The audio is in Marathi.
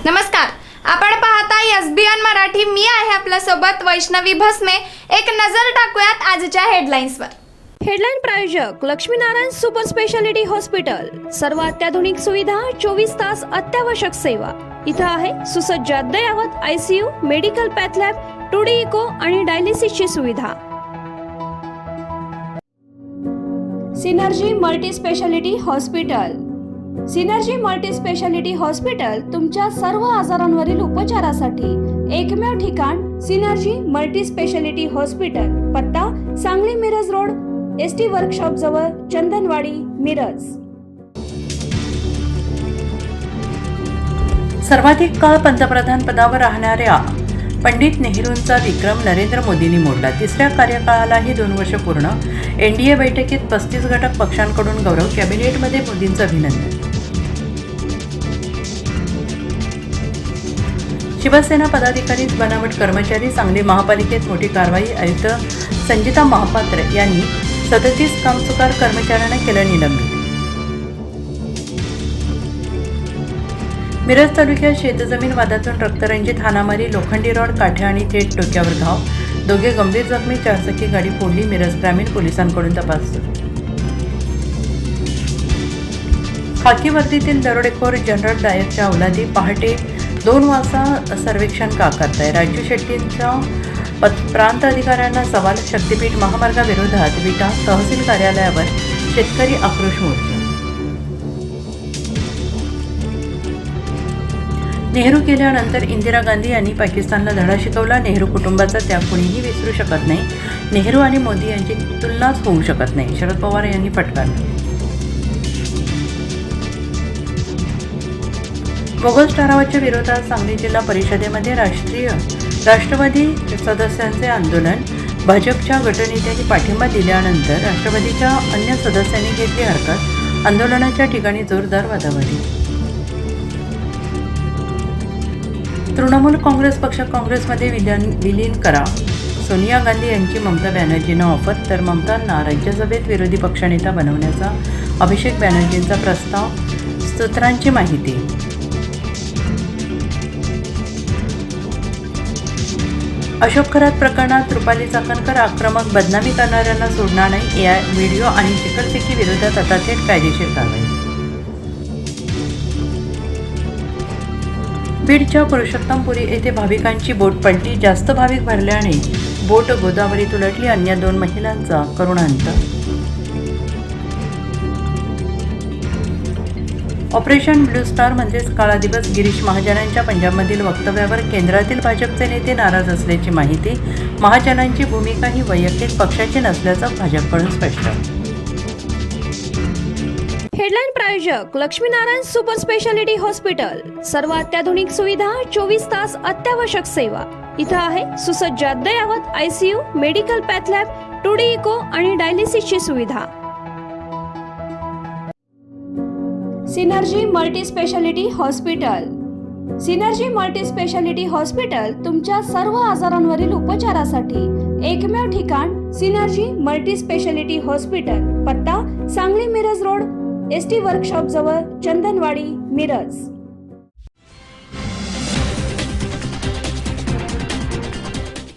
नमस्कार, आपण पाहताय एसबीएन मराठी. मी आहे आपल्या सोबत वैष्णवी भस्मे. एक नजर टाकूयात आजच्या हेडलाईन्सवर. हेडलाईन प्रायोजक लक्ष्मीनारायण सुपर स्पेशालिटी हॉस्पिटल. सर्व अत्याधुनिक सुविधा, 24 तास अत्यावश्यक सेवा. इथं आहे सुसज्ज अद्ययावत ICU, medical path lab, 2D echo आणि डायलिसिसची सुविधा. Synergy multi speciality hospital. Synergy multi speciality hospital तुमच्या सर्व आजारांवरील उपचारासाठी एकमेव ठिकाण. Synergy multi speciality hospital. पत्ता Sangli Miraj road, ST workshop जवळ, चंदनवाडी, मिरज. सर्वाधिक काळ पंतप्रधान पदावर राहणाऱ्या पंडित नेहरूंचा विक्रम नरेंद्र मोदींनी मोडला. तिसऱ्या कार्यकाळालाही 2 वर्ष पूर्ण. एनडीए बैठकीत 35 घटक पक्षांकडून गौरव. कॅबिनेटमध्ये मोदींचं अभिनंदन. शिवसेना पदाधिकारीच बनावट कर्मचारी. सांगली महापालिकेत मोठी कारवाई. आयुक्त संजिता महापात्र यांनी 37 कामचुकार कर्मचाऱ्यांना केलं निलंबित. मिरज तालुक्यात शेतजमीन वादातून रक्तरंजित हाणामारी. लोखंडी रॉड, काठ्या आणि थेट डोक्यावर घाव. दोघे गंभीर जखमी. 4 चाकी गाडी फोडली. मिरज ग्रामीण पोलिसांकडून तपास सुरू. खाकी वर्दीतील दरोडेखोर जनरल डायरच्या अवलादी पहाटे 2 वाजता सर्वेक्षण का करताय? राजू शेट्टींचा प्रांत अधिकाऱ्यांना सवाल. शक्तीपीठ महामार्गाविरोधात विटा तहसील कार्यालयावर शेतकरी आक्रोश मोर्चा. नेहरू गेल्यानंतर इंदिरा गांधी यांनी पाकिस्तानला धडा शिकवला. नेहरू कुटुंबाचा त्याग कोणीही विसरू शकत नाही. नेहरू आणि मोदी यांची तुलनाच होऊ शकत नाही. शरद पवार यांनी फटकारलं. बोगस ठरावाच्या विरोधात सांगली जिल्हा परिषदेमध्ये राष्ट्रवादी सदस्यांचे आंदोलन. भाजपच्या गटनेत्यांनी पाठिंबा दिल्यानंतर राष्ट्रवादीच्या अन्य सदस्यांनी घेतली हरकत. आंदोलनाच्या ठिकाणी जोरदार वादावादी. तृणमूल काँग्रेस पक्ष काँग्रेसमध्ये विलीन करा. सोनिया गांधी यांची ममता बॅनर्जींना ऑफर. तर ममतांना राज्यसभेत विरोधी पक्षनेता बनवण्याचा अभिषेक बॅनर्जींचा प्रस्ताव. सूत्रांची माहिती. अशोक खरात प्रकरणात रुपाली चाकणकर आक्रमक. बदनामी करणाऱ्यांना सोडणार नाही. एआय व्हिडिओ आणि चिखलफेकी विरोधात आता थेट कायदेशीर कारवाई. बीडच्या पुरुषोत्तमपुरी येथे भाविकांची बोट पलटी. जास्त भाविक भरल्याने बोट गोदावरीत उलटली. अन्य 2 महिलांचा करुण अंत. ऑपरेशन ब्लू स्टार म्हणजेच काळा दिवस. गिरीश महाजनांच्या पंजाबमधील वक्तव्यावर केंद्रातील भाजपचे नेते नाराज असल्याची माहिती. महाजनांची भूमिका ही वैयक्तिक पक्षाची नसल्याचं भाजपकडून स्पष्ट. हेडलाईन प्रायोजक लक्ष्मीनारायण सुपर स्पेशालिटी हॉस्पिटल. सर्व अत्याधुनिक सुविधा, 24 तास अत्यावश्यक सेवा. इथं आहे सुसज्ज अद्ययावत ICU, medical path lab, 2D echo आणि डायलिसिसची सुविधा. Synergy multi speciality hospital. Synergy multi speciality hospital तुमच्या सर्व आजारांवरील उपचारासाठी एकमेव ठिकाण. Synergy multi speciality hospital. पत्ता Sangli Miraj road, ST workshop जवळ, चंदनवाडी, मिरज.